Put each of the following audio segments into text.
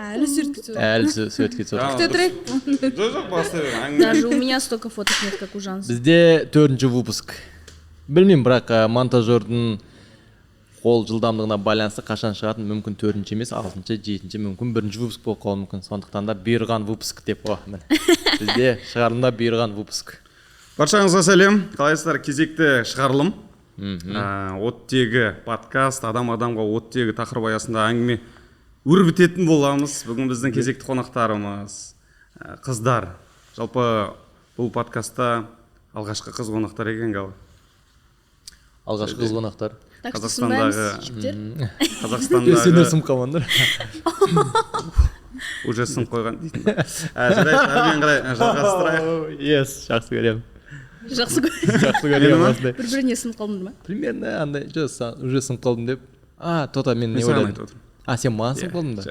Әлі сөйткізіп. Әлі сөйткізіп. Күте тұрайық. Жоқ, бастай бер. Даже у меня столько фоток нет, как у Жансы. Бізде 4-ші выпуск. Білмеймін, бірақ монтажердің қол жылдамдығына байланысты қашан шығатын мүмкін 4-ші емес, 6-ші, 7-ші, мүмкін 1-ші выпуск болып қалуы мүмкін. Сондықтан да бұйырған выпуск деп қой. Бізде шығарылымда бұйырған выпуск. Баршаңызға сәлем. Қалайсыздар? Кезекті шығарылым. Оттегі подкаст, адам-адамға оттегі тақырып аясында әңгіме өрбітетін боламыз. Бүгін біздің кезекті қонақтарымыз қыздар. Жалпы бұл подкастта алғашқы қыз қонақтар екен gal. Алғашқы қыз қонақтар. Қазақстандағы сендер сынып қалғандар. Уже сынып қойған дейтін. Жарайды, әрмен қарай жалғастырайық. Yes, жақсы көремін. Жақсы көремін осындай. Бір-біріне сынып қалдыңдар ма? Примерно андай, уже сынып қалдым деп. Тота мен не ойладым. Сен маған сынып қалдың да.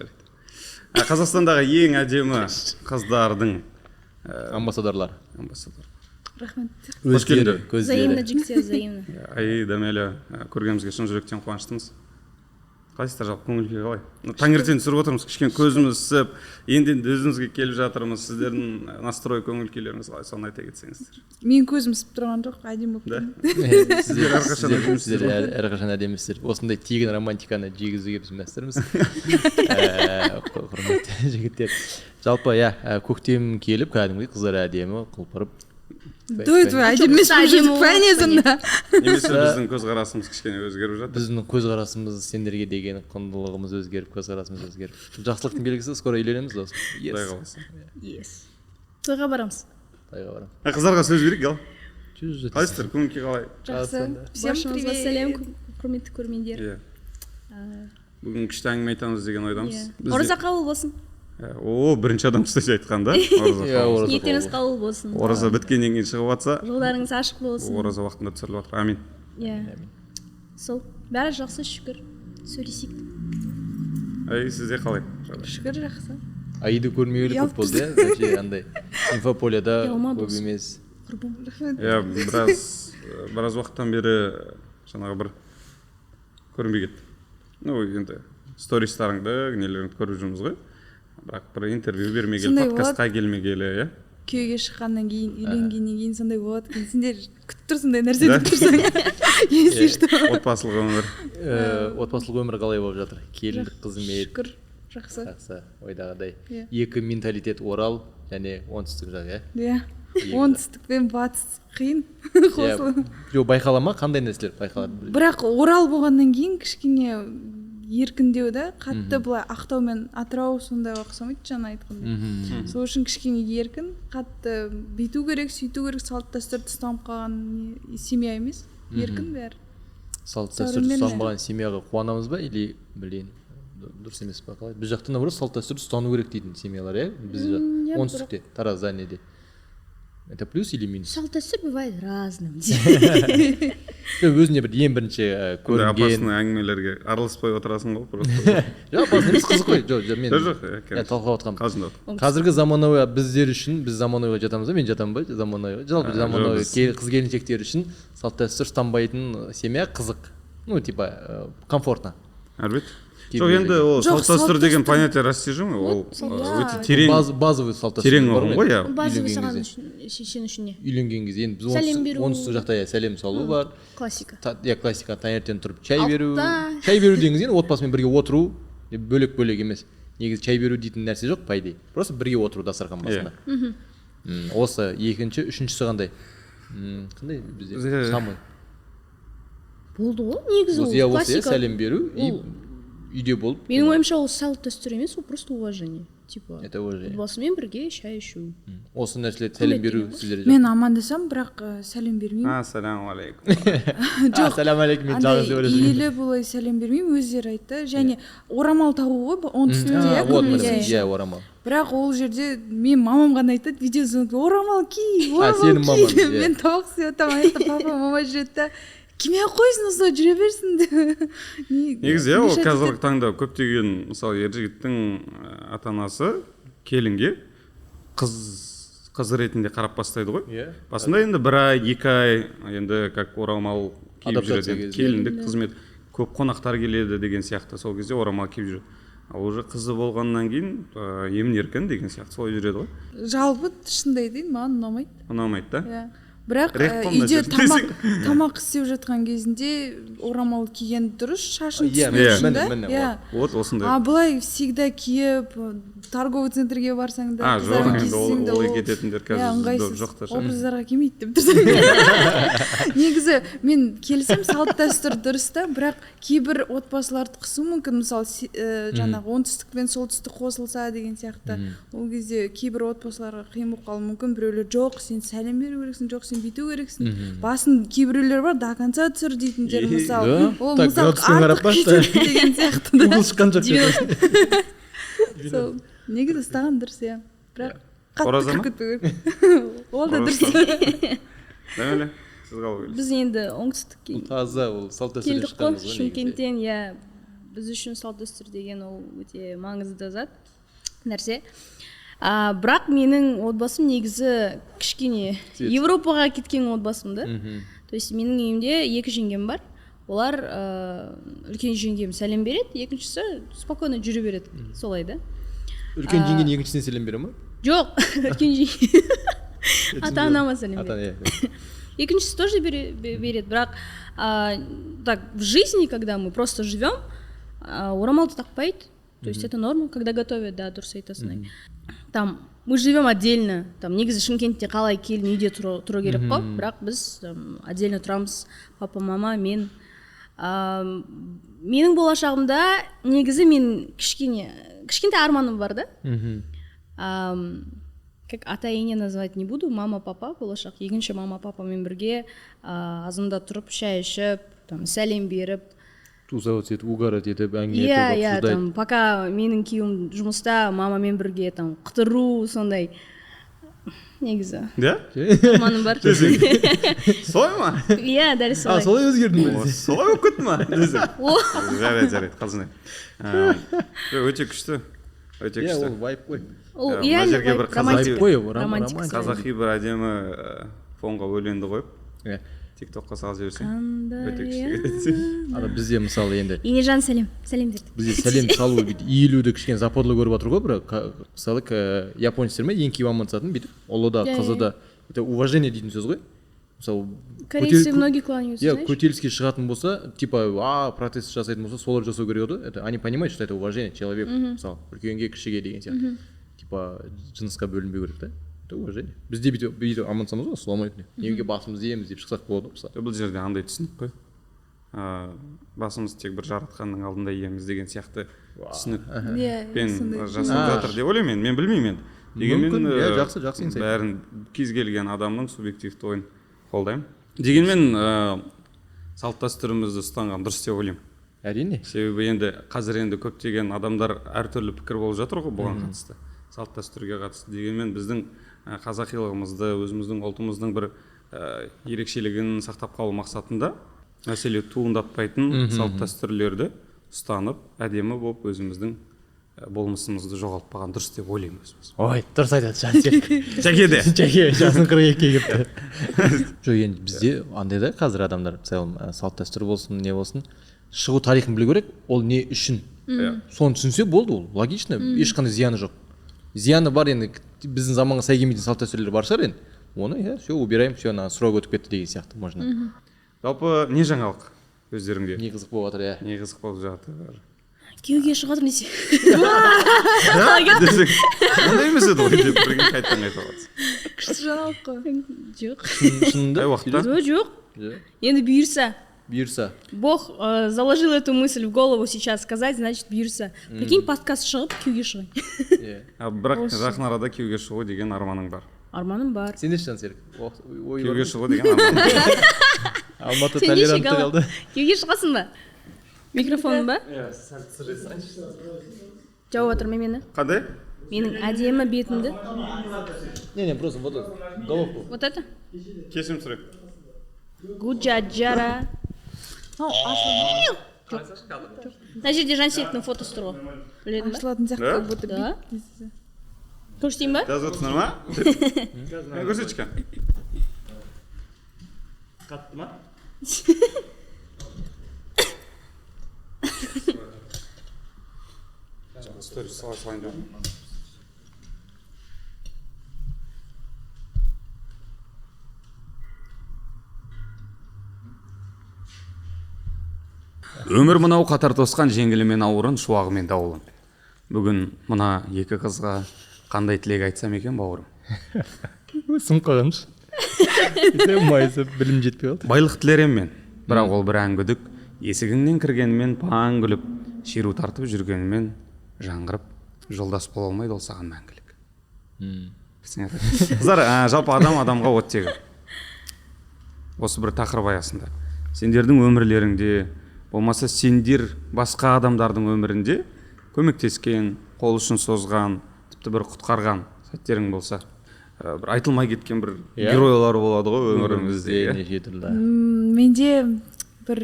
Қазақстандағы ең әдемі қыздардың амбассадорлар. Рахмет. Өздері, Взаимно, көздері. жігіттер, взаимно. Аида, Меля, көргенімізге шын жүректен қуаныштымыз. Қалайсыздар, жалпы көңіл-күй қалай? Таңертең түсіріп отырмыз, кішкене көзіміз ісіп, енді өзімізге келіп жатырмыз. Сіздердің настрой, көңіл-күйлеріңіз қалай, соны айта кетсеңіздер. Мен көзім ісіп тұрған жоқ, әдемі болып Да? тұрмын. Сіздер әрқашан әдемісіздер. Осындай тегін романтиканы жегізуге біз мәстірміз. Құрметті жігіттер. Жалпы, көктем келіп, кәдімгі қыздар әдемі, құлпырып. Той әдемі емес болып жүрдік па не сонда? Немесе біздің көзқарасымыз кішкене өзгеріп жатыр. Біздің көзқарасымыз сендерге деген құндылығымыз өзгеріп, көзқарасымыз өзгеріп. Жақсылықтың белгісі, скоро үйленеміз дос. Құдай қаласа. Тойға барамыз. Тойға барамыз. Қыздарға сөз берейік gal. Жүз Қалайсыздар, көңіл-күй қалай? Жақсы. Всем Баршаңызға привет. сәлем, құрметті көрермендер. Бүгін күшті әңгіме айтамыз деген ойдамыз. Ораза қабыл болсын. Бірінші адам ұстайша айтқан да. Ниеттеріңіз қабыл болсын. Ораза біткеннен кейін шығып жатса, Жолдарыңыз ашық болсын. ораза уақытында түсіріліп жатыр. Амин. Сол. Бәрі жақсы, шүкір. Сөйлесейік. Сізде қалай? Шүкір жақсы. Айды көрмегелі көп болды, значит, андай инфополяда Ұялма көп дос. емес. Рахмет. Біраз уақыттан бері жаңағы бір көрінбей кетті. Енді стористарыңды, нелеріңді көріп жүрміз ғой. Бірақ бір интервью бермегелі, подкастқа келмегелі, Күйеуге шыққаннан кейін, үйленгеннен кейін сондай болады екен. Сендер күтіп тұр сондай нәрсе деп тұрсың. Если что. Отбасылық өмір. Отбасылық өмір қалай болып жатыр? Келіндік қызмет. Шүкір, жақсы. Жақсы, ойдағыдай. Екі менталитет Орал және оңтүстік жақ, Иә. Оңтүстік пен батыс қиын қосылу. Жоқ, байқала ма? Қандай нәрселер байқалады? Бірақ Орал болғаннан кейін кішкене еркіндеу да, қатты былай Ақтау мен Атырау сондай ұқсамайды жаңа айтқандай. Сол үшін кішкене еркін, қатты бүйту керек, сөйту керек, салт дәстүрді ұстанып қалған семья емес, еркін бәрі. Салт дәстүрді ұстанбаған семьяға қуанамыз ба или білейін? Дұрыс емес па қалай? Біз жақтан наоборот салт дәстүрді ұстану керек дейтін семьялар, біз оңтүстікте, Таразда неде. Это плюс или минус? Салт дәстүр бывает разным. Өзіне бір ең бірінші көрінген. Апасының әңгімелерге араласпай отырасың ғой просто. Жоқ, апасының емес қызық қой. Жоқ, мен талқылап отқанмын. Қазіргі заманауи біздер үшін, біз заманауиға жатамыз ба? Мен жатамын ба? Заманауиға. Жалпы заманауи қыз-келіншектер үшін салт дәстүр ұстанбайтын семья қызық. Типа комфортно. Әлбетте. Жоқ, енді ол салт дәстүр деген понятие растяжимый, ол өте терең. Базовый салт дәстүр. Терең ұғым ғой, Базовый саған шешен үшін не? Үйленген кезде енді біз Сәлем беру. оңтүстік жақта сәлем салу бар. Классика. Классика, таңертең тұрып чай беру. Чай беру дегеніңіз енді отбасымен бірге отыру, бөлек-бөлек емес. Негізі чай беру дейтін нәрсе жоқ, по идее. Просто бірге отыру дастархан басында. Осы екінші, үшіншісі қандай? Қандай бізде? Самый. Болды ғой, негізі ол классика. Сәлем беру и үйде болып. Менің ойымша ол салт дәстүр емес, ол просто уважение. Типа, это уважение. отбасымен бірге шай ішу. Осы нәрселерді сәлем беру сіздерде жоқ. Мен амандасам, бірақ сәлем бермеймін. Ассаляму алейкум. Ассаляму алейкум, мен жалғыз деп ойласам. Елі бұлай сәлем бермеймін, өздері айтты. Және орамал тағу ғой, оңтүстікте. Орамал. Бірақ ол жерде мен мамам ғана айтады, видеозвонокта орамал ки, мен тауық істеп отырмын, папа, мама жүреді. Кеме қойсын, осылай жүре берсін деп. Негізі ол қазіргі таңда көптеген мысалы ер жігіттің ата-анасы келінге қыз ретінде қарап бастайды ғой. Басында енді бір ай, 2 ай енді как орамал киіп жүреді. Келіндік қызмет. көп қонақтар келеді деген сияқты, сол кезде орамал киіп жүреді. Ал уже қызы болғаннан кейін емін еркін деген сияқты солай жүреді ғой. жалпы шындай дейін маған ұнамайды. Ұнамайды да? Иә. Бірақ Рехқон үйде десең. тамақ істеп жатқан кезінде орамал киген дұрыс, шашын Иә, түсіру үшін міне, да. Иә. Вот осындай. А былай всегда киіп торговый центрге барсаң да, Жоқ, қыздармен енді кездессең де олай ол кететіндер иә, қазір ыңғайсыз. жоқ та. Образдарға келмейді деп тұрсаң. Негізі мен келісем, салт дәстүр дұрыс та, бірақ кейбір отбасылар қысу мүмкін, мысалы жаңағы оңтүстік пен солтүстік қосылса деген сияқты. Ол кезде кейбір отбасыларға қиын болып қалуы мүмкін. Біреулер жоқ, сен сәлем беру керексің, жоқ сен бүйту керексің. Басын кейбіреулер бар, до конца түсір дейтіндер, мысалы. Ол мысалы артық кетеді деген сияқты да. Угол шыққан жоқ. Сол негізі ұстаған дұрыс, иә. Бірақ қатты Ораза ма? күтпеу керек. Ол да дұрыс. Дәмеле, сіз қалай ойлайсыз? Біз енді оңтүстікке Таза ол салт дәстүрден келдік қой, шыққанбыз ғой. Шымкенттен. Иә, біз үшін салт дәстүр деген ол өте маңызды зат нәрсе. Бірақ менің отбасым негізі кішкене Европаға кеткен отбасым да. То есть менің үйімде 2 жеңгем бар. Олар үлкен жеңгем сәлем береді, екіншісі спокойно жүре береді. Солай да. Үлкен жеңген екіншісіне сәлем бере ма? Жоқ, үлкен жеңгем ата-анама сәлем береді. Екіншісі тоже берет, бірақ так в жизни, когда мы просто живем, орамалды тақпайды. То есть это норма, когда готовят, да, дұрыс айтасың. Там мы живем отдельно. Там негізі Шымкентте қалай келін үйде тұру керек қой, бірақ біз отдельно тұрамыз. Папа, мама, мен. Менің болашағымда негізі мен кішкентай арманым бар да. Как ата ене называть не буду, мама, папа, болашақ. Екінші мама, папамен бірге азында тұрып, шай ішіп, сәлем беріп, тусовать етіп, угарать етіп, әңгіме иә, етіп, иә, обсуждать. пока менің күйеуім жұмыста, мамамен бірге қыдыру, сондай негізі Иә? арманым бар. Солай ма? Иә, дәл солай. Солай өзгердің бе? Солай болып кетті ма? Жарайды, қалжың. Өте күшті. Өте Иә, күшті. ол вайп қой. Ол Мына жерге бір романтика. қазақи бір әдемі фонға өлеңді қойып, Иә. тиктокқа салып жіберсең. Өте Қандай күшті кетеді. Ана бізде мысалы енді Енежан сәлем деді. бізде сәлем салу бүйтіп иілуді кішкене заподлы көріп жатыр ғой, бірақ мысалы японецтер ме еңкейіп амандасатын бүйтіп, ұлы да қызы да. Это уважение дейтін сөз ғой. Мысалы Корейцы многие кланяются, иә, знаешь? көтеріліске шығатын болса, типа протест жасайтын болса, солар жасау керек еді. Это они понимают, что это уважение человеку, мысалы үлкенге кішіге деген сияқты. Типа жынысқа бөлінбеу керек та. Это уважение. Бізде бүйтіп амандасамыз ғой, ассалауму алейкум. Неге басымызды иеміз деп шықсақ болады мысалы. Бұл жерде андай түсінік қой. Басымыз тек бір жаратқанның алдында иеміз деген сияқты түсінікпен жасалып жатыр деп ойлаймын мен білмеймін енді. Дегенмен жақсы инсайт. бәрін кез келген адамның субъективті ойын қолдаймын. Дегенмен салт дәстүрімізді ұстанған дұрыс деп ойлаймын. Әрине. Себебі енді қазір енді көптеген адамдар әртүрлі пікір болып жатыр ғой бұған қатысты. Салт дәстүрге қатысты. Дегенмен біздің қазақилығымызды, өзіміздің ұлтымыздың бір ерекшелігін сақтап қалу мақсатында мәселе туындатпайтын салт дәстүрлерді ұстанып, әдемі болып өзіміздің болмысымызды жоғалтпаған дұрыс деп ойлаймын өзіміз. Ой, дұрыс айтады Жансек. Жаке де. Жаке, жасын 42-ге келіпті. Жоқ, енді бізде андай да қазір адамдар, мысалы салт дәстүр болсын, не болсын, шығу тарихын білу керек, ол не үшін. Соны түсінсе болды, ол логично, ешқандай зияны жоқ. Зияны бар, енді біздің заманға сай келмейтін салт дәстүрлер бар шығар енді. Оны все убираем, все, срок өтіп кетті деген сияқты можно. Жалпы не жаңалық өздеріңге? Не қызық болып жатыр, иә. Не қызық болып жатыр? Күйеуге шығып десе. Ондай емес еді ғой деп бірге қайтадан айтып жатсың. Күшті жаңалық қой. Жоқ. Қай уақытта? Жоқ. Енді Бұйырса. Бог заложил эту мысль в голову сейчас сказать, значит бұйырса. Прикинь, подкаст шығып, күйеуге шығайын. Бірақ жақын арада күйеуге шығу деген арманың бар. Арманым бар. Сенде Жансерік? Күйеуге шығу деген арманың бар. Алматы толерантты қалды. Күйеуге шығасың ба? Микрофоның ба? Жауып отыр мені. Қандай? Менің әдемі бетімді. Не, просто вот это, головку. Вот это? Кесім сұрайық. Гуджаджара. Мына жерде Жансектің фотосы тұр ғой. Білетін ба? Ашылатын сияқты как будто Да. бит. Көрсетейін ба? Жазып отырсыңдар ма? Көрсетші. Қатты ма? сторис салайын деп өмір мынау қатар тосқан жеңілімен ауырын шуағымен дауылын. Бүгін мына екі қызға қандай тілек айтсам екен бауырым? сынып қалғанмыш. Майысып білім жетпей қалды. Байлық тілерем мен, бірақ ол бір ән күдік. Есігіңнен кіргенімен паң күліп, шеру тартып жүргенімен жаңғырып, жолдас бола алмайды ол саған мәңгілік. Қыздар, жалпы адамға оттегі. Осы бір тақырып аясында. Сендердің өмірлеріңде, болмаса сендер басқа адамдардың өмірінде көмектескен, қол ұшын созған, тіпті бір құтқарған сәттерің болса, бір айтылмай кеткен бір геройлар болады ғой өмірімізде. Неше түрлі. Менде бір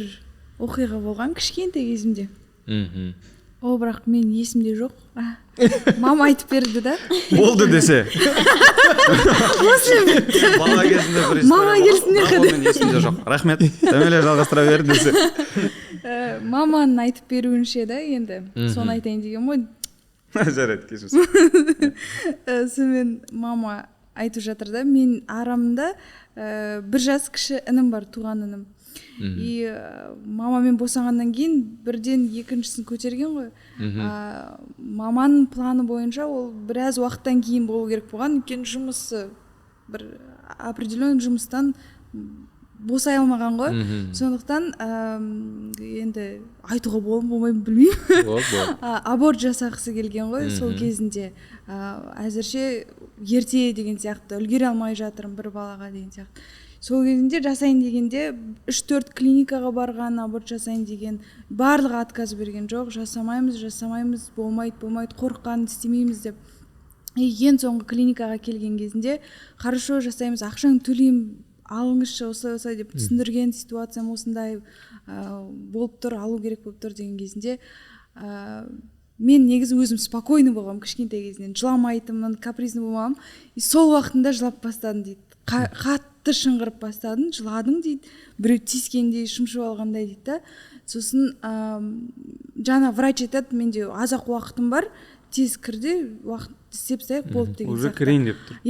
оқиға болған кішкентай кезімде. Ол бірақ мен есімде жоқ. Мама айтып берді да. Болды десе. Бала кезінде бір история. Мама келсін болды. Мен есімде жоқ. Рахмет. Дәмеле жалғастыра бер десе. Маманың айтып беруінше да енді. Соны айтайын деген ғой. Жарайды, кешірсін. Сонымен мама айтып жатыр да, мен арамда бір жас кіші інім бар, туған інім. И мамамен босанғаннан кейін бірден екіншісін көтерген ғой. Маманың планы бойынша ол біраз уақыттан кейін болу керек болған, өйткені жұмысы бір определенный жұмыстан босай алмаған ғой. Сондықтан енді айтуға болмай білмеймін. Аборт жасағысы келген ғой сол кезінде. Әзірше ерте деген сияқты, үлгере алмай жатырмын бір балаға деген сияқты. Сол кезінде жасайын дегенде 3-4 клиникаға барған, аборт жасайын деген, барлығы отказ берген жоқ, жасамаймыз, болмайды, қорыққан, істемейміз деп. Ең соңғы клиникаға келген кезінде, хорошо жасаймыз, ақшаң төлеймін, алыңызшы, осылай деп түсіндірген, ситуациям осындай болып тұр, алу керек болып тұр деген кезінде, мен негізі өзім спокойны болғам кішкентай кезінен, жыламайтынмын, капризный болмағам, и сол уақытында жылап бастадым дейді. Қатты шыңғырып бастадым, жыладың дейді, біреу тиіскендей, шымшып алғандай дейді да. Сосын жаңа врач айтады, менде аз-ақ уақытым бар, тез кірде уақыт істеп тастайық болды деген сияқты. Уже кірейін деп тұр.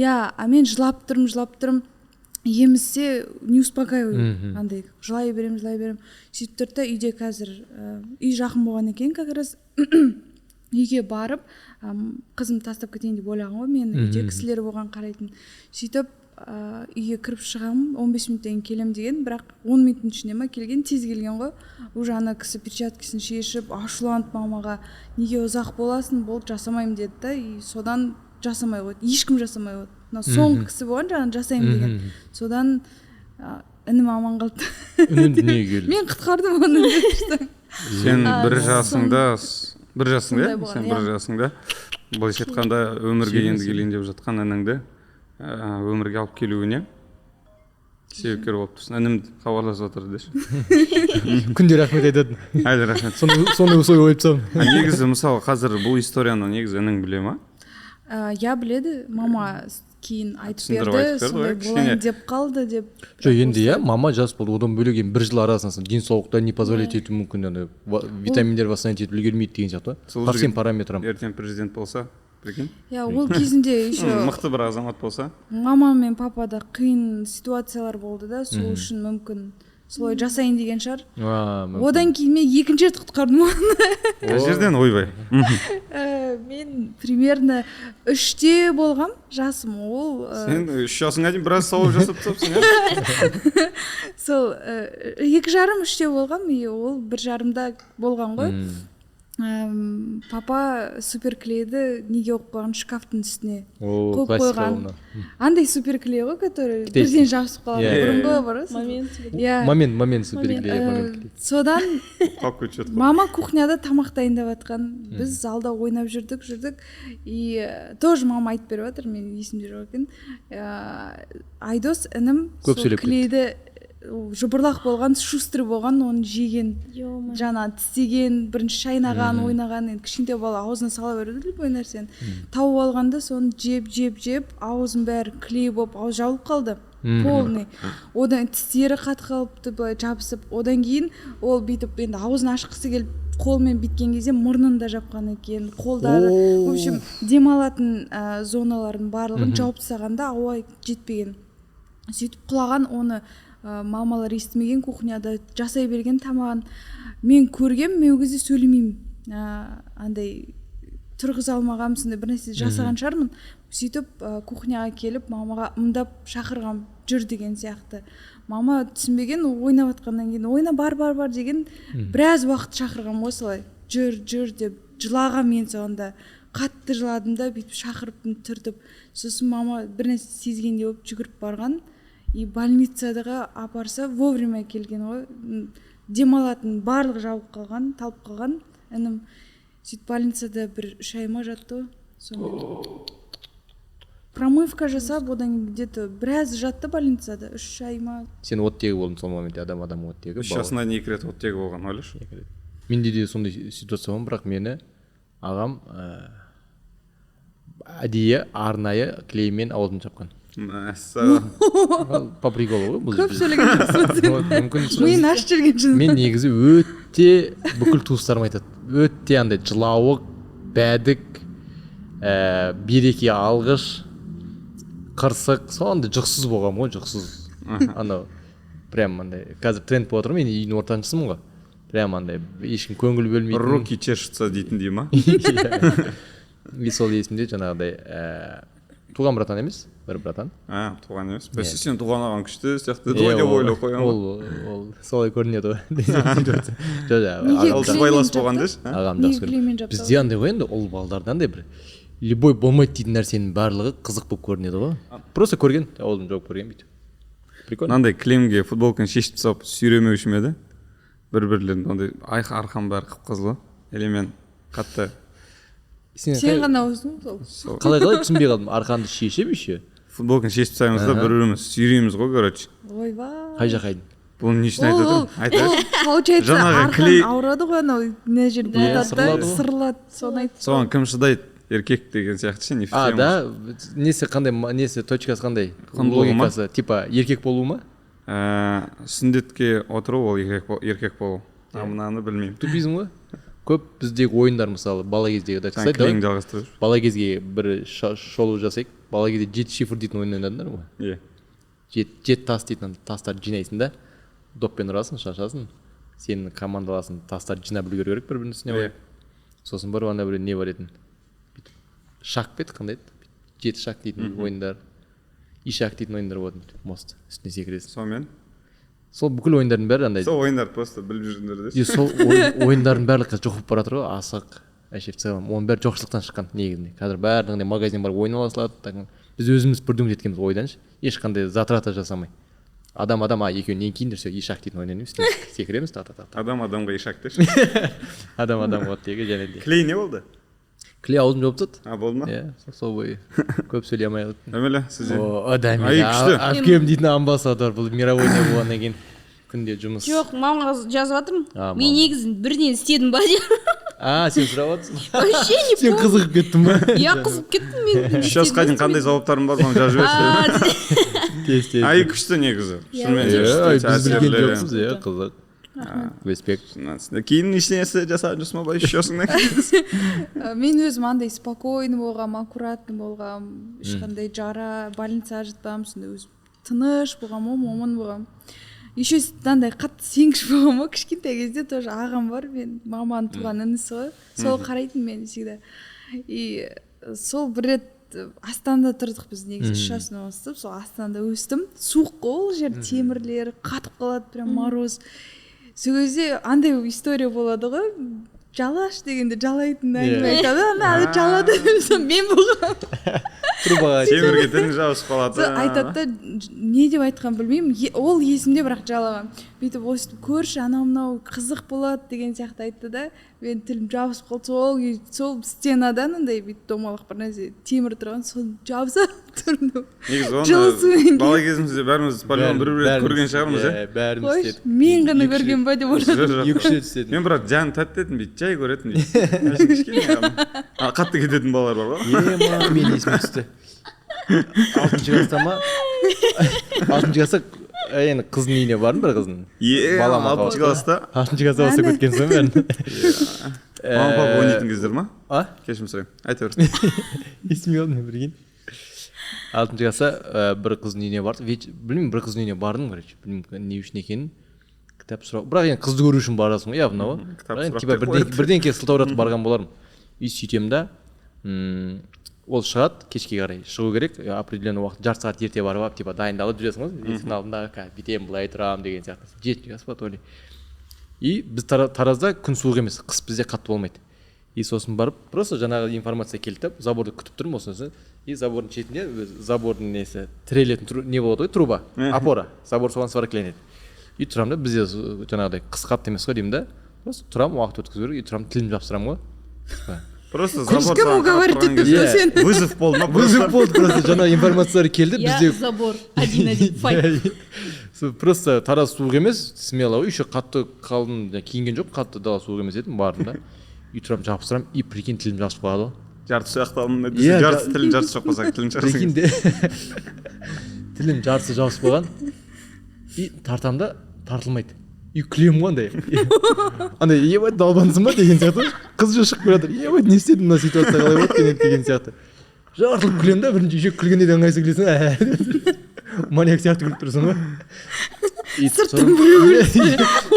Мен жылап тұрым, емізсе не успокаиваю, андай жылай берем. Сөйтіп тұрды да, үйде қазір үй жақын болған екен, как раз үйге барып, қызым тастап кетейін деп ойлаған ғой, мен үйде кісілер болған қарайтын. Сөйтіп үйге кіріп шығам, 15 минуттан келем деген, бірақ 10 минуттың ішінде келген, тез келген ғой. Уже ана кісі перчаткасын шешіп, ашуланып мамаға, неге ұзақ боласың, болды жасамаймын деді да, и содан жасамай қойды. Ешкім жасамай қойды. Соңғы кісі болған, жаңа жасаймын деген. Содан інім аман қалды. Үнін дүниеге келді. Мен құтқардым оны. Сен бір жасыңда, былайша айтқанда өмірге енді келейін деп жатқан ініңді өмірге алып келуіне себепкер болып тұрсың. Інімді хабарласып отыр деші. Күнде рахмет айтады. Әлі рахмет. Соны осылай ойып тастадым. Негізі мысалы қазір бұл историяны негізі інің біле ма? Я біледі, мама кейін айтып берді, сондай болайын деп қалды деп. Жоқ, енді мама жас болды, одан бөлек бір жыл арасында денсаулықта не позволять ету мүмкін, витаминдер восстановить етіп үлгермейді деген сияқты. По всем параметрам. Ертең президент болса, прикинь? Ол кезінде еще мықты бір азамат болса. Мама мен папада қиын ситуациялар болды да, сол үшін мүмкін солай жасайын деген шығар. Одан кейін мен екінші рет құтқардым оны. Қай жерден ойбай? Мен примерно 3-те болғам, жасым ол. Сен 3 жасыңа дейін біраз сауап жасап тапсың. Сол 2,5-3-те болғам, ол 1,5-да болған ғой. Папа суперклейді неге оқып қойған, шкафтың үстіне қойып қойған. Андай суперклей ғой, который бірден жабысып қалады. Бұрынғы бар ғой. Момент суперклей. Содан мама кухняда тамақ дайындап жатқан. Біз залда ойнап жүрдік. И тоже мама айтып беріп жатыр, мен есімде жоқ екен. Айдос інім сол клейді жыбырлақ болған, шустрый болған, оны жеген, жаңа тістеген, бірінші шайнаған, ойнаған, енді кішкентай бала аузына сала береді любой нәрсені. Тауып алғанда соны жеп, аузын бәрі клей болып, ауыз жабылып қалды. Полный. Одан тістері қатып қалыпты, былай жабысып. Одан кейін ол бүйтіп енді аузын ашқысы келіп қолмен бүйткен кезде мұрнын да жапқан екен, қолдары в общем демалатын зоналардың барлығын жауып тастағанда ауа жетпеген. Сөйтіп құлаған, оны мамалар естімеген, кухняда жасай берген тамағын мен көргем, мен ол кезде сөйлемеймін, андай тұрғыза алмағам, сондай бір нәрсе жасаған шығармын. Сөйтіп кухняға келіп мамаға ымдап шақырғам, жүр деген сияқты. Мама түсінбеген, ойнап жатқаннан кейін ойна бар деген біраз уақыт шақырғам осылай, жүр деп жылағам. Мен соғанда қатты жыладым да, бүйтіп шақырып түртіп. Сосын мама бір нәрсе сезгендей болып жүгіріп барған, и больницаға апарса вовремя келген ғой. Демалатын барлық жабылып қалған, талып қалған. Інім сөйтіп больницада бір 3 ай ма жатты. Сонымен промывка жасап, одан где-то біраз жатты больницада, 3 ай ма. Сен оттегі болдың сол моментте, адам оттегі. 3 жасында 2 рет оттегі болған, ойлашы. Менде де сондай ситуация болған, бірақ мені ағам әдейі арнайы клеймен аузын жапқан. По приколу ғой бұл. Көп сөйлеген жоқсың. Миын ашып жүрген жын. Мен негізі өте бүкіл туыстарым айтады. Өте андай жылауық, бәдік, береке алғыш, қырсық, сондай жұқсыз болғам ғой, жұқсыз. Анау прям андай қазір тренд болып отыр, мен үйдің ортаншысымын ғой. Прям андай ешкім көңіл бөлмейтін. Руки чешутся дейтін дей ма? И сол есімде жаңағыдай туған братан емес, бір братан. Туған емес. Бәсе сен туған ағаң күшті сияқты деп ойлап қоямын. Ол солай көрінеді ғой. Ол сыбайлас болған деші? Ағам жақсы көреді. Бізде андай ғой енді, ұл балдардан андай бір любой болмайды дейтін нәрсенің барлығы қызық болып көрінеді ғой. Просто көрген, аузын жауып көрген бүйтіп. Прикольно. Мынандай кілемге футболканы шешіп тастап сүйремеуші ме еді? Бір-бірлерін ондай арқам бәрі қып-қызыл. Или мен қатты. Сен ғана ауыздың сол. Қалай түсінбей қалдым, арқанды шешіп еще. Футболканы шешіп тастаймыз да, бір-біріміз сүйреміз ғой, короче. Ойбай. Қай жаққа айдың? Бұны не үшін айтып Получается, арқан ауырады ғой, анау мына жерде сырлады, соны айтты. Соған кім шыдайды? Еркек деген сияқты ше, не филем. Да, несі қандай, несі точкасы қандай? Логикасы, типа еркек болу ма? Сүндетке отыру ол еркек болу. Мынаны білмеймін. Тупизм ғой? Көп біздегі ойындар мысалы, бала кездегі да клейң жалғастырып. Бала кезге бір шолу жасайық. Бала кезде 7 шифр дейтін ойын ойнадыңдар ғой? 7 тас дейтін тастарды жинайсың да, доппен ұрасың, шашасың. Сенің командаласын тастарды жинап үлгеру керек бір-бірінің үстіне қойып. Сосын бір анда бір не бар етін. Шақ бет қандай еді? 7 шақ дейтін ойындар. Ишақ дейтін ойындар болатын. Мост үстіне секіресің. Сонымен? Сол бүкіл ойындардың бәрі андай. Сол ойындар просто біліп жүрдіңдер деші. Сол ойындардың барлығы қазір жоғып бара жатыр ғой, асық, әшеп целом. Оның бәрі жоқшылықтан шыққан негізінде. Қазір бәрінің магазин бар, ойын ала салады. Біз өзіміз бірден жеткенбіз ойданшы. Ешқандай затрата жасамай. Адам екеуін нең кейіндер все ишақ дейтін ойнаймыз. Секіреміз та-та-та. Адамға ишақ деші. Адамға оттегі және де. Клей не болды? Клей аузын жауып тастады. Болды ма? Иә, сол бойы. Көп сөйлей алмай қалды. Өмелі, сізде? Әпкем дейтін амбассадор, бұл мировой не болғаннан кейін күнде жұмыс. Жоқ, мамаға жазып жатырмын. Мен негізін бірден істедім ба деп. Сен сұрап жатрсың? Вообще не помню. Сен қызығып кеттің ба? Иә, қызығып кеттім мен. 3 жасқа дейін қандай жауаптарым бар, оны жазып жіберші. Күшті негізі. Біз білген жоқсыз, қызық. Респект. Кейін ешнесі жасап жүрсің ба, 3 жасыңнан кейін? Мен өзім андай спокойный болғам, аккуратный болғам, ешқандай жара, больницаға жатпам, сондай өзім тыныш болғам, момын болғам. Еще андай қатты сенгіш болғам, кішкентай кезде тоже ағам бар, мен маманың туған інісі ғой, сол қарайтын мен всегда. И сол бір рет Астанада тұрдық біз негізі 3 жасымнан бастап, сол Астанада өстім. Суық қой ол жер, темірлер қатып қалады, прям мороз. Сол кезде андай история болады ғой, жалаш дегенде жалайтын әңгіме айтады, ана жалады мен болғам. Темірге тілің жабысып қалады. Айтады да, не деп айтқан білмеймін, ол есімде бірақ жалаған. Бүйтіп өстіп көрші анау қызық болады деген сияқты айтты да, мен тілім жабысып қалды, сол стенадан андай бүйтіп домалақ бір нәрсе темір тұрған, сол жабысып тұрдым. Негізі оны бала кезімізде бәріміз полигон бір-бір көрген шығармыз, иә? Бәріміз істедік. Мен ғана көрген ба деп ойладым. 2-3 рет істедім. Мен бірақ жаным тәтті едім дейді, жай көретін дейді. Қатты кететін балалар бар ғой? Мен есіме түсті. 6-шы класста енді қыздың үйіне бардым, бір қыздың. Балама 6-шы класста. 6-шы класста бастап кеткенсің бәрін. Мама папа ойнайтын кездер ма? Кешірім сұраймын. Айта бер. Есіме қалды мен бір кейін. 6-шы класста бір қыздың үйіне бардым. Білмеймін, бір қыздың үйіне бардым, короче. Білмеймін не үшін екенін. Кітап сұрау. бірақ енді қызды көру үшін барасың ғой, явно. Бірдеңке сылтауратып барған болармын. И сөйтемін да, ол шығады, кешке қарай шығу керек, определенный уақыт, жарты сағат ерте барып алып, типа дайындалып жүресің ғой, есіктің алдында бүйтемін, былай тұрамын деген сияқты. 7-ші класс па то ли. И біз Таразда күн суық емес, қыс бізде қатты болмайды. И сосын барып, просто жаңағы информация келді, заборды күтіп тұрмын осыны. И забордың шетінде, забордың несі, тірелетін не болады ғой, труба, опора, забор соған сваркіленеді. И тұрамын да, бізде жаңағыдай қыс қатты емес қой деймін да, просто тұрамын, уақыт өткізу керек, и тұрамын, тілімді жапсырамын ғой. Просто кім уговорить етті сен? Вызов болды ма? Вызов болды, просто жаңа информациялар келді, бізде... Я забор, 1-1, файт. Просто Тараз суық емес, смело, еще қатты қалдым, киінген жоқ, қатты дала суық емес едім, бардым да. И тұрамын, жабыстырамын, и прикинь, тілім жабысып қалады ғой. Жарты сияқталым, жарты тілін жарты жоқ болса, тілін жарсың. Тілім жартысы жабысып қалған, и тартам да, тартылмайды. И күлемін ғой андай. Андай, ебать, далбансың ба деген сияқты. Қыз jo шығып келатыр. Ебать, не істедім мына ситуация қалай болады деген сияқты. Жартылып күлемін да, бірінші еще күлгенде де ыңғайсыз күлесің. Маньяк сияқты күліп тұрсың ғой.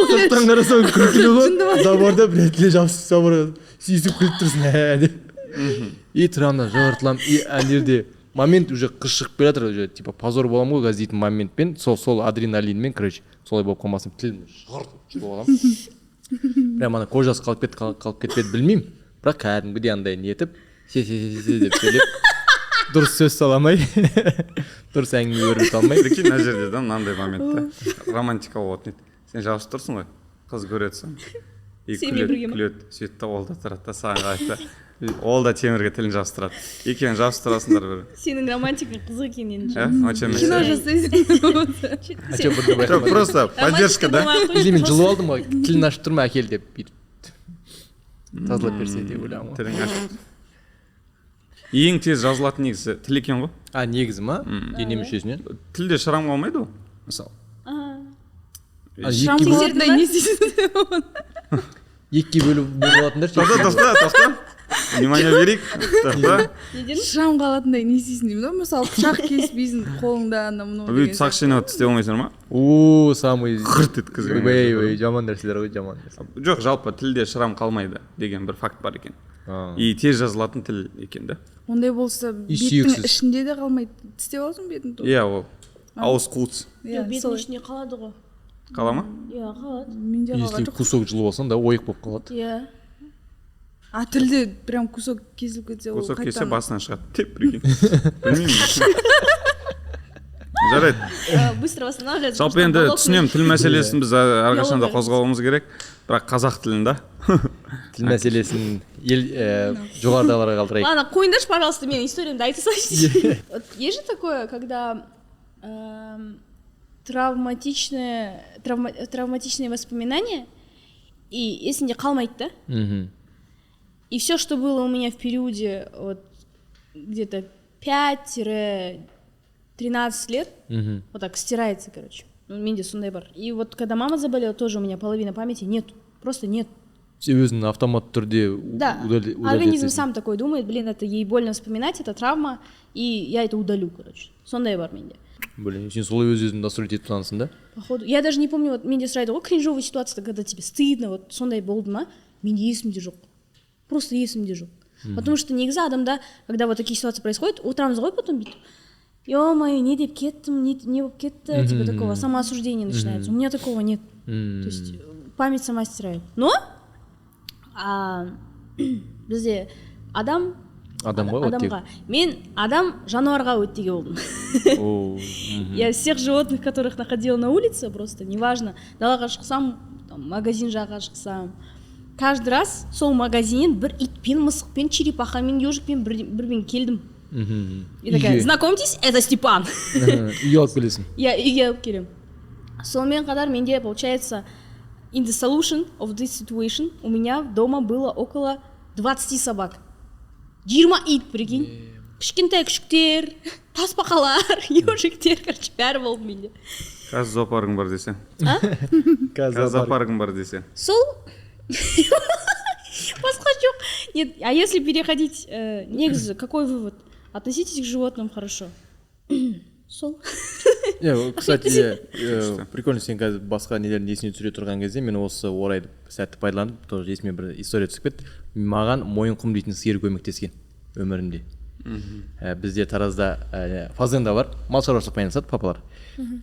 Сырттан қарасаң күлкілі ғой. Заборда білетіле жабысып заборға сүйісіп күліп тұрсың. И тұрамын да жартыламын. И әндерде момент уже қыз шығып келатыр, уже типа позор боламын ғой қазір дейтін моментпен, сол адреналинмен, короче, солай болып қалмасын, тілім шығып қаламын. Прям ана кожасы қалып кетпеді білмеймін, бірақ кәдімгідей андай не етіп, се деп сөйлеп, дұрыс сөз сала алмай, дұрыс әңгіме өрбіте алмай. Прикинь, мына жерде да мынандай моментта романтика болатын еді. Сен жабысып тұрсың ғой, қыз көреді и күледі, сөйтті да ол да тұрады да саған қарайды. Ол да темірге тілін жабыстырады. Екеуін жабыстырасыңдар бір. Сенің романтикаң қызық екен енді. Кино жасайсың. Просто поддержка, да? Или мен жылып алдым ғой, тілін ашып тұрма әкел деп бүйтіп тазалап берсе деп ойлаймын ғой. Тілін ашып. Ең тез жазылатын негізі тіл екен ғой? Негізі ма? Дене мүшесінен. Тілде шырам қалмайды ғой, мысалы. Шырам қалатындай не істейсің? Екіге бөліп болатындар. Тоқта. Внимание берейік. Шырам қалатындай не істейсің деймін да, мысалы пышақ кеспейсің қолыңда анау бүйтіп сақ шенеуат істей алмайсыңдар ма? Самый қырт еткізген. Жаман нәрселер ғой, жаман. Жоқ, жалпы тілде шырам қалмайды деген бір факт бар екен. И тез жазылатын тіл екен да. Ондай болса беттің ішінде де қалмайды, тістеп алсың бетіңді. Иә, ол ауыз қуыс. Беттің ішінде қалады ғой. Қала ма? Иә, қалады. Менде қалады. Если кусок жылып алсаң да ойық болып қалады. Иә. А тілде прям кусок кесіліп кетсе ол қайтан? Кусок кесе басынан шығады. Теп, прикинь. Білмеймін. Жарайды. Быстро восстанавливается. Жалпы енді түсінемін, тіл мәселесін біз әрқашанда қозғауымыз керек, бірақ қазақ тілін да. Тіл мәселесін жоғарыдағыларға қалдырайық. Ладно, қойыңдаршы, пожалуйста, менің историямды айта салшы. Есть же такое, когда травматичные воспоминания, и есінде қалмайды да? И все, что было у меня в периоде вот, где-то 5-13 лет, вот так стирается, короче. Менде сондай бар. И вот когда мама заболела, тоже у меня половина памяти нет. Просто нет. Өзің автомат түрде да, организм сам такой думает, блин, это ей больно вспоминать, это травма, и я это удалю, короче. Сондай бар менде. Блин, сен солай өз-өзіңді настрой етіп тұрсың да? Походу. Я даже не помню, вот менде сұрайды ғой, кринжовая ситуация, когда тебе стыдно, вот сондай болды ма, менде есімде жоқ. Просто есімде жоқ. Потому что негізі адамда, когда вот такие ситуации происходят, отырамыз ғой потом бүйтіп, ё-моё, не деп кеттім, не болып кетті, типа такого самоосуждения начинается. У меня такого нет. То есть память сама стирает. Но бізде адамға, мен адам жануарға өттеге болдым. Я всех животных, которых находила на улице, просто неважно, далаға шықсам, магазин жаққа шықсам, каждый раз сол магазиннен бір итпен, мысықпен, черепахамен, ежикпен бірмен келдім. И такая, знакомьтесь, это Степан. Үйге алып келесің? Я үйге алып келем. Сонымен қатар менде, получается, in the solution of this situation у меня дома было около 20 собак. 20 ит, прикинь. Кішкентай күшіктер, тасбақалар, ежиктер, короче, бәрі болды менде. қазір зоопаргың бар десе. қазір зоопаргың бар десе. Сол басқа жоқ. Нет, а если переходить, негізі, какой вывод? Относитесь к животным хорошо. Сол. Кстати, прикольно, сен қазір басқа нелерді есіне түсіре тұрған кезде мен осы орайды сәтті пайдаланып, тоже есіме бір история түсіп кетті. Маған мойынқұм дейтін сиыр көмектескен өмірімде. Бізде Таразда фазенда бар, мал шаруашылықпен айналысады папалар.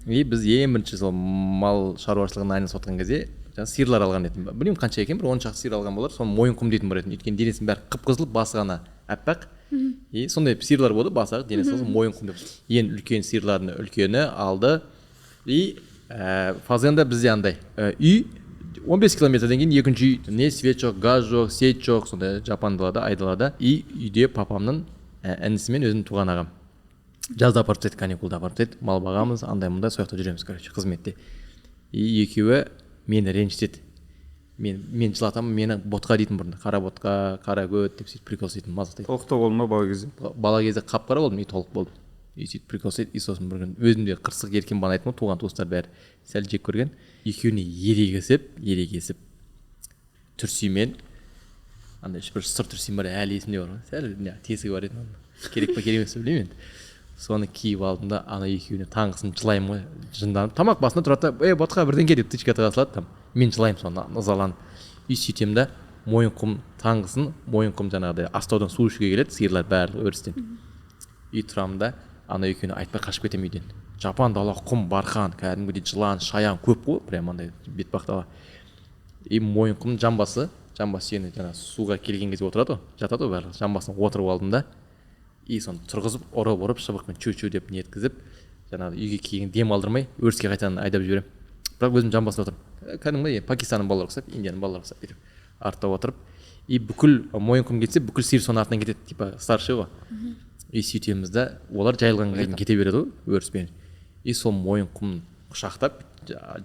И біз ең бірінші сол мал шаруашылығына айналысып отқан кезде сиырлар алған едім. Білмеймін қанша екен, бір 10 шақты сиыр алған болар. Соны мойынқұм дейтін бар еді. Өйткені денесінің бәрі қып-қызыл, басы ғана аппақ. И сондай сиырлар болды, басы денесі мойынқұм деп. Ең үлкен сиырлардың үлкені алды. И фазенда бізде андай үй 15 километрден кейін екінші үй, не свет жоқ, газ жоқ, сет жоқ, сондай жапан далада, айдалада. И үйде папамның інісі мен өзімнің туған ағам. Жазда апарып тастайды, каникулда апарып тастайды, мал бағамыз, андай мындай сояқта жүреміз, короче, қызметте. И екеуі мені ренжітеді. Мен жылатамын, мені ботқа дейтін бұрында, қара ботқа, қара көт деп сөйтіп прикол сөйтіп мазақтайды. Толықта болдың ба бала кезде? Бала кезде қап-қара болдым, и толық болдым. И сөйтіп прикол сөйтіп, и сосын бір күн өзімде қырсық еркен бана айтым, туған туыстар бәрі сәл жек көрген. Екеуіне ерегесіп түрсимен, андай бір сыр түрсим бар, әлі есімде бар. Сәл тесігі бар еді. Керек па керек емес пе білмеймін. Соны киіп алдым да, ана екеуіне таңғысын жылаймын ғой, жынданып. Тамақ басында тұрады да, ботқа бірдеңке деп тычка тыға салады там. Мен жылаймын соны ызаланып. И сөйтем да, мойынқұм таңғысын, мойынқұм жаңағыдай астаудан су ішуге келеді, сиырлар барлығы өрістен. И тұрамын да, ана екеуіне айтпай қашып кетем үйден. Жапан дала, құм, барқан, кәдімгідей жылан, шаян көп қой, прям андай бетбақтала. И мойынқұм жамбасы сені жаңа суға келген кезде отырады ғой, жатады ғой барлығы. Жамбасына отырып алдым да, и соны тұрғызып, ұрып шыбықпен чу-чу деп неткізіп, жаңағы үйге кейін дем алдырмай, өріске қайтадан айдап жіберем. Бірақ өзім жамбасында отырмын. Кәдімгі Пакистанның балалары ұқсап, Индияның балалары ұқсап кетіп, артта отырып, и бүкіл мойынқұм кетсе, бүкіл сиыр соның артынан кетеді, типа старший ғой. И сөйтеміз да, олар жайылғанға дейін кете береді ғой, өріспен. И сол мойынқұмын құшақтап,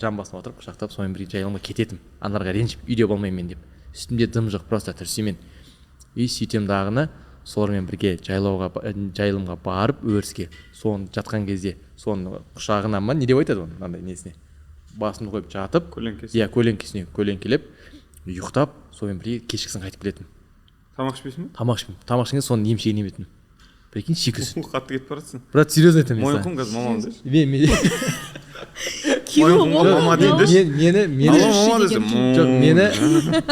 жамбасына отырып құшақтап, сонымен бірге жайылымға кететім. Аналарға ренжіп, үйде болмаймын мен деп. Үстімде дым жоқ, просто түрсимен. И сөйтем дағыны солармен бірге жайылымға барып өріске. Соны жатқан кезде, соны құшағына ма, не деп айтады оны, андай несіне. Басын қойып жатып, көлеңкелеп, ұйықтап, сонымен бірге кешкісін қайтып келетім. Тамақ ішпейсің бе? Тамақ ішпеймін. Тамақ ішкенде соны емшегін еметін. Прикинь, шикісін. Қатты кетіп баратсың. Брат, серьезно айтамын. Мойынқұм қазір мамам деші.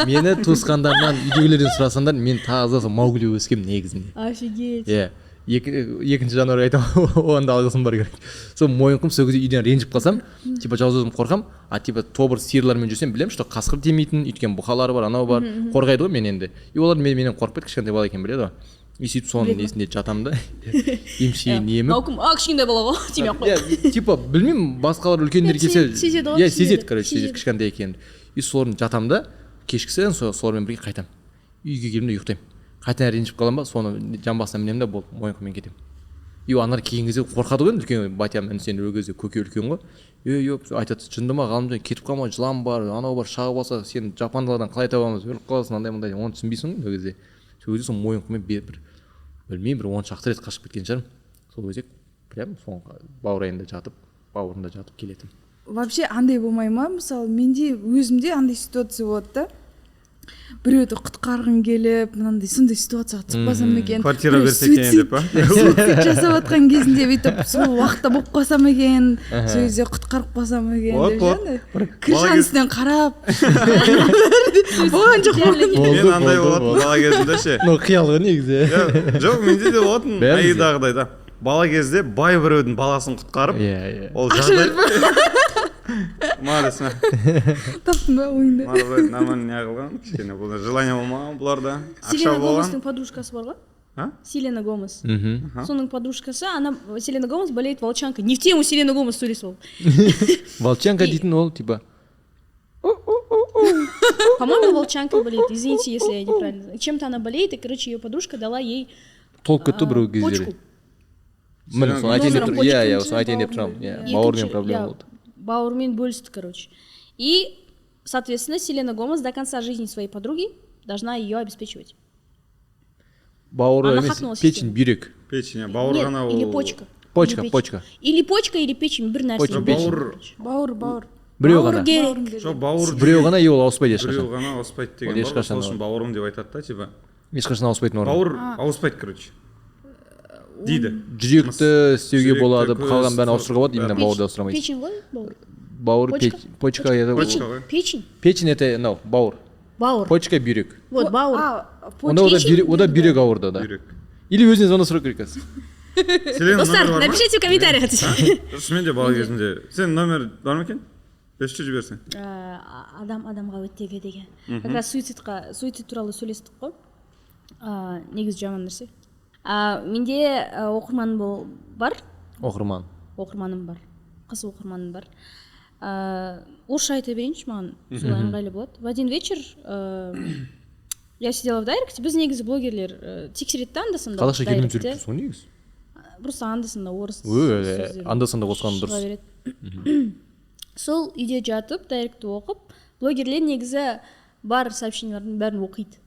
Мені туысқандарынан, үйдегілерден сұрасаңдар, мен таза Маугли өскем негізінде. Офигеть. Екінші жануар айтамын, оған да алғысым бар керек. Сол мойынқұм сол кезде үйден ренжіп қалсам, типа жалғыз өзім қорқам, а типа тобыр сиырлармен жүрсем білем, что қасқыр демейтін, өйткені бұқалары бар, анау бар, қорғайды ғой мен енді. И олар менен қорқпайды, кішкентай бала екен біледі ғой. И сөйтіп соның несінде жатамын да, емшегін еміп. Наукым, кішкентай бала ғой, тимей қой. Типа білмеймін, басқалар үлкендер келсе, сезеді, короче, сезеді кішкентай екенін. И соларын жатамын да, кешкісін солармен бірге қайтамын. Үйге келемін де ұйықтаймын. Қайтадан ренжіп қалам ба, соны жамбасына мінемін да, болды, мойынқұммен кетемін. И аналар келген кезде қорқады ғой, үлкен батям інісен ол кезде көке үлкен ғой. Айтады, жынды ма, ғалымжан, кетіп қалма, жылан бар, анау бар, шағып алса, сен жапан даладан қалай табамыз, өліп қаласың, андай оны түсінбейсің ғой ол кезде. Сол кезде сол мойынқұммен білмеймін, бір 10 шақты рет қашып кеткен шығармын. Сол кезде прям соңғы бауырайында жатып, бауырында жатып келетім. Вообще андай болмай ма, мысалы менде өзімде андай ситуация болады да, біреуді құтқарғың келіп, мынандай сондай ситуацияға түсіп қалсам екен, квартира берсе екен деп па, суицид жасап жатқан кезінде бүйтіп сол уақытта болып қалсам екен, сол кезде құтқарып қалсам екен деп жаңағыдай крышасынан қарап болған жоқ. мен андай болатын бала кезімде ше. Қиял ғой негізі. Жоқ, менде де болатын айдағыдай да. Бала кезде бай біреудің баласын құтқарып, ол жағдай Марис, таптың ба ойыңды? Марис, наман не қылған, кішкене бұл желание болмаған бұларда. Селена Гоместің подружкасы бар ғой? Селена Гомес. Соның подружкасы, Селена Гомес болеет волчанкой. Не в тему Селена Гомес сөйлесіп ол. Волчанка дейтін ол, типа. По-моему, волчанка болеет. Извините, если я неправильно. Чем-то она болеет, и, короче, ее подружка дала ей почку. Міне, соны айтайын деп тұрамын. Бауырмен проблема болды. Бауырмен бөлісті, короче. И, соответственно, Селена Гомес до конца жизни своей подруги должна ее обеспечивать. Бауыр емес, печень, бүйрек. Печень, бауыр ғана ол. Или почка. почка или почка или печень бір нәрсе. Почка, печень. бауыр біреу Бауыр ғана керек. жоқ бауыр біреу ғана и ол ауыспайды біреу ешқашан ғана ауыспайды деген Ол бар ғой, ешқашан сол үшін бауырым деп айтады да типа ешқашан ауыспайтын орын бауыр ауыспайды короче дейді. жүректі істеуге Жүректі, болады көз, қалған бәрін ауыстыруға болады именно бәрін. бауырды ауыстыра алмайсың Печень ғой бауыр. бауыр Почка? почка это Почка ғой. Печень. печень это мынау бауыр Бауыр. почка бүйрек Вот бауыр. онда ода бүйрек ауырды да Бүйрек. или өзіне звондап сұрау керек қазір Селеннің Достар, номері бар ма? напишите в комментариях. Шынымен де бала кезінде сенің номер бар ма екен? Бесші жіберсең. Адамға өттеге деген. Как раз суицид туралы сөйлестік қой. Негізі жаман нәрсе. Менде оқырманым бар. Оқырманым бар. Қыз оқырманым бар. Орысша айта берейінші маған, солай ыңғайлы болады. В один вечер я сидела в дайректе. Біз негізі блогерлер тексереді да анда-санда. қазақша келген сөйлеп тұрсың ғой негізі Просто анда-санда орыс анда-санда қосқан дұрыс Сол үйде жатып, дайректі оқып, блогерлер негізі бар сообщениялардың бәрін оқиды.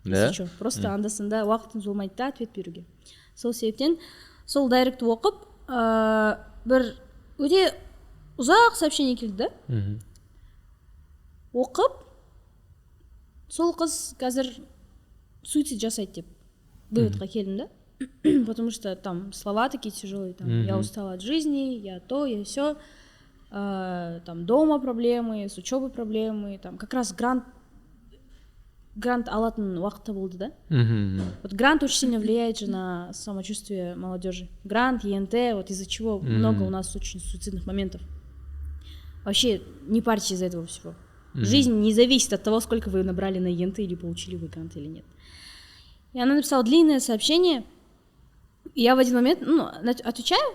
Да? Просто анда-санда уақытымыз болмайды да ответ беруге. Сол себептен сол дайректі оқып, бір өте ұзақ сообщение келді да. Оқып, сол қыз қазір суицид жасайды деп выводқа келдім да. Потому что там слова такие тяжелые, там я устала от жизни, я то, я сё, там дома проблемы, с учебой проблемы, там как раз грант алатын уақытта болды да. Вот грант очень сильно влияет же на самочувствие молодежи. Грант, ЕНТ, вот из-за чего много у нас очень суицидных моментов. Вообще не парьтесь из-за этого всего. Жизнь не зависит от того, сколько вы набрали на ЕНТ или получили вы грант или нет. И она написала длинное сообщение. И я в один момент, отвечаю,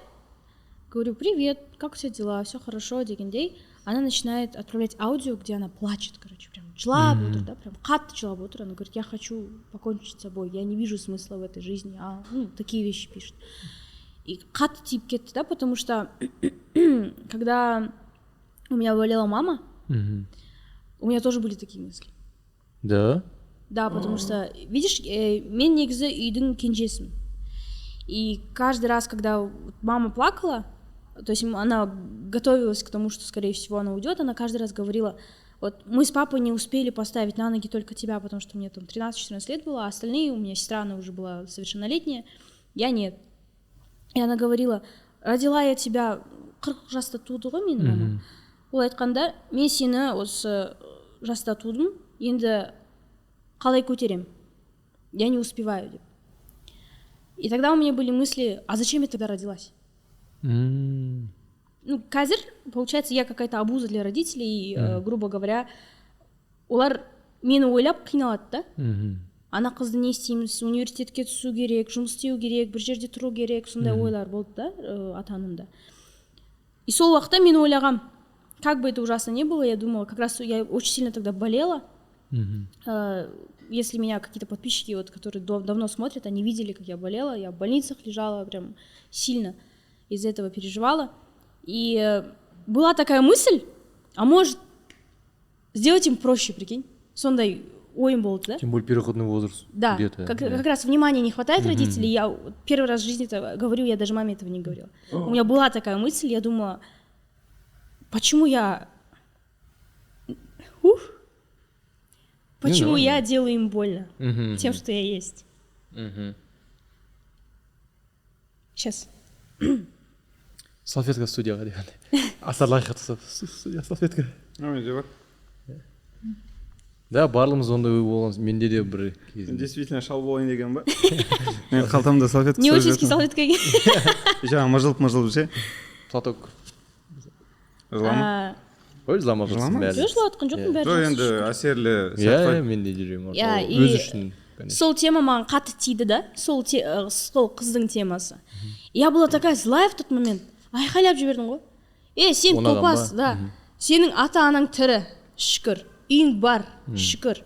говорю: привет, как у тебя дела, все хорошо, дегендей. Она начинает отправлять аудио, где она плачет, короче, прям жылап отыр, да, прям қатты жылап отыр. Она говорит: я хочу покончить с собой, я не вижу смысла в этой жизни, такие вещи пишет. И қатты тиіп кетті, да, потому что когда у меня болела мама, у меня тоже были такие мысли. Да? Да, потому что, видишь, мен негізі үйдің кенжесімін. И каждый раз, когда мама плакала, то есть она готовилась к тому, что, скорее всего, она уйдет, она каждый раз говорила: вот мы с папой не успели поставить на ноги только тебя, потому что мне там 13-14 лет было, а остальные, у меня сестра, она уже была совершеннолетняя, я нет. И она говорила: родила я тебя 40 жаста туды ғой менің мамам. Ол айтқанда: мен сені осы жаста тудым, енді қалай көтерем? Я не успеваю деп. И тогда у меня были мысли: а зачем я тогда родилась? Қазір, получается, я какая-то обуза для родителей, грубо говоря, олар мені ойлап қиналады да. Ана қызды не істейміз, университетке түсу керек, жұмыс істеу керек, бір жерде тұру керек, сондай ойлар болды да ата-анамда. И сол уақытта мен ойлағам, как бы это ужасно не было, я думала, как раз я очень сильно тогда болела. Если меня какие-то подписчики, вот, которые давно смотрят, они видели, как я болела, я в больницах лежала, прям сильно из-за этого переживала. И была такая мысль: а может сделать им проще, прикинь? Сондай ойым болды, да? Тем более переходный возраст. Да, как раз внимания не хватает родителей. Я первый раз в жизни это говорю, я даже маме этого не говорила. У меня была такая мысль, я думала: почему я... Почему я делаю им больно тем, что я есть? Сейчас. Салфетка студияға дегенде. Асарлайға студия салфетка. Менде бар. Да, барлығымыз ондай ой болған. Менде де бір кезінде. Действительно шал болайын деген ба? Мен қалтамда салфетка. Не очень салфетка. Жаңа мыжылып ше. Платок. Жылама. Ой, жылама құрсын бәрі. Жоқ, жылатқан жоқпын, бәрі жоқ, енді әсерлі сәт. Мен де жүрем. Өз үшін. Сол тема маған қатты тиді да, сол қыздың темасы. Я была такая злая в тот момент. Айқайлап жібердім ғой. Сен топас, да. Сенің ата-анаң тірі, шүкір. Үйің бар, шүкір.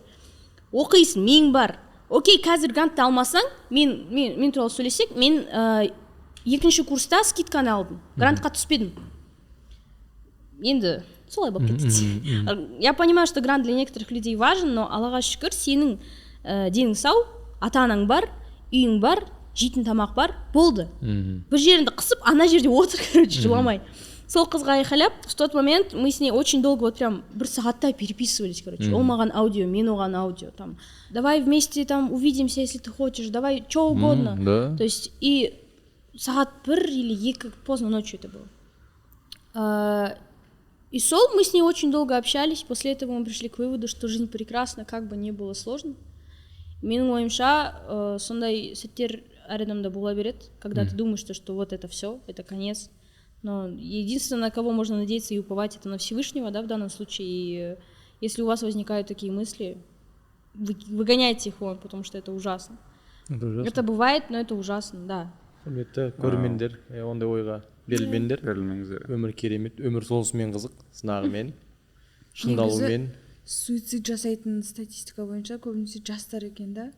Оқисың, миың бар. Окей, қазір грантты алмасаң, мен туралы сөйлесек, мен екінші курста скидканы алдым. Грантқа түспедім. Енді солай болып кетті. Я понимаю, что грант для некоторых людей важен, но Аллаға шүкір, сенің денің сау, ата-анаң бар, үйің бар, жейтін тамақ бар, болды. Бір жеріңді қысып, ана жерде отыр, короче, жыламай. Сол қызға айқайлап, в тот момент мы с ней очень долго, вот прям бір сағаттай переписывались, короче. Ол маған аудио, мен оған аудио, там, давай вместе там увидимся, если ты хочешь, давай, что угодно. Да. То есть, и сағат 1 или 2, поздно ночью это было. И сол, мы с ней очень долго общались, после этого мы пришли к выводу, что жизнь прекрасна, как бы не было сложно. Менің ойымша, сондай сәттер әр адамда бола береді, когда ты думаешь, что вот это все, это конец. Но единственное, на кого можно надеяться и уповать, это на Всевышнего, да, в данном случае. И если у вас возникают такие мысли, выгоняйте их вон, потому что это ужасно. Это бывает, но это ужасно, да. Құрметті көрермендер, ондай ойға берілмеңдер. Өмір керемет, өмір сонысымен қызық, сынағымен, шыңдалуымен. Суицид жасайтын статистика бойынша көбінесе жастар екен да.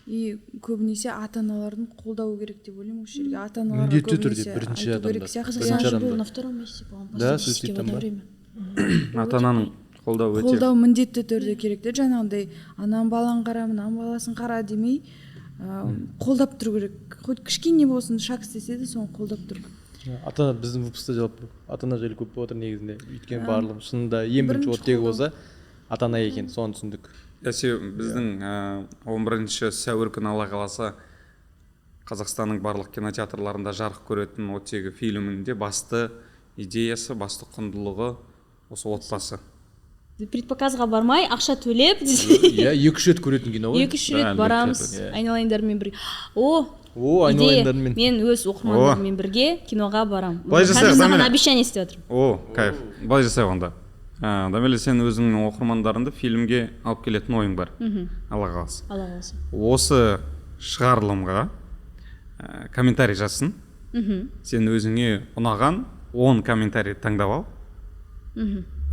И көбінесе ата-аналардың қолдау керек деп ойлаймын осы жерге. Ата-аналарға міндетті түрде көбінесе бірінші айту керек адамдар. сияқты. Бірінші Был адамдар. на втором месте, по-моему, по Да, статистике в суицидтан одно ба? время. ата-ананың қолдауы өте. Қолдау міндетті түрде керек те, жаңағыдай анам балаң қара, мынам баласын қара демей, қолдап тұру керек. Хоть кішкене болсын шаг істесе де соны қолдап тұру керек. Ата біздің выпуста жалпы ата-ана жайлы көп болып отыр негізінде. Өйткені барлығы шынында ең бірінші оттегі болса ата-ана екен, соны түсіндік. Біздің 11 сәуір күні Алла қаласа Қазақстанның барлық кинотеатрларында жарық көретін оттегі фильмінде басты идеясы, басты құндылығы осы отбасы. Предпоказға бармай, ақша төлеп, Иә, 2-3 рет көретін кино ғой. 2-3 рет барамыз, айналайындармен бірге. Айналайындармен. Мен өз оқырмандарыммен бірге киноға барам. Былай жасайық, Қазір саған Дамира. обещание істеп жатырмын. Кайф. Былай жасайық онда. Дамира, сен өзіңнің оқырмандарыңды фильмге алып келетін ойың бар. Алла қаласа. Алла қаласа. Осы шығарылымға комментарий жазсын. Сен өзіңе ұнаған 10 комментарий таңдап ал.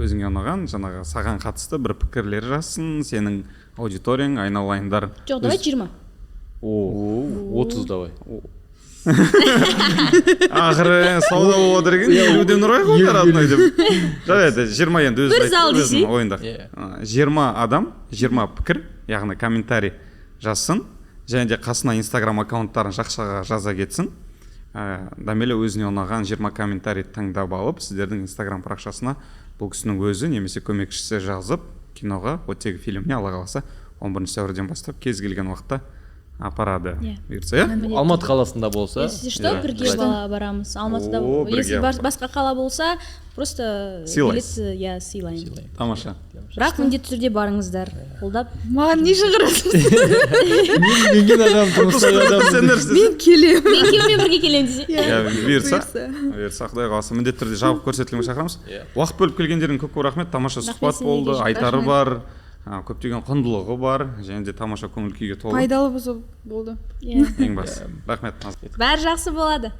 Өзіңе ұнаған, жаңағы саған қатысты бір пікірлер жазсын, сенің аудиторияң, айналайындар. Жоқ, давай 20. 30 давай. Ақыры сауда болып отыр екен, елуден ұрайық ондар адынай деп. Жарайды, 20 енді Бір зал өзің десей. ойында. 20 адам, 20 пікір, яғни комментарий жазсын, және де қасына инстаграм аккаунттарын жақшаға жаза кетсін. Дамила өзіне ұнаған 20 комментарий таңдап алып, сіздердің инстаграм парақшасына бұл кісінің өзі немесе көмекшісі жазып, киноға, оттегі фильміне Алла қаласа 11 сәуірден бастап кез келген уақытта апарады. Бұйыртса, иә? Алматы қаласында болса. Если что, бірге барамыз. Алматыда, если басқа қала болса, просто билетті сыйлаймын. Тамаша. Бірақ міндетті түрде барыңыздар. Қолдап. Маған не шығарасыз? Менген адам, тұрмыстағы адам. Мен келемін. Мен кіммен бірге келемін десе. Бұйырса, Құдай қаласа міндетті түрде жабық көрсетілімге шақырамыз. Уақыт бөліп келгендерің көп рахмет. Тамаша сұхбат болды, айтары бар, көптеген құндылығы бар, және де тамаша көңіл күйге толы. Пайдалы болса болды. Ең басы. Рахмет. Бәрі жақсы болады.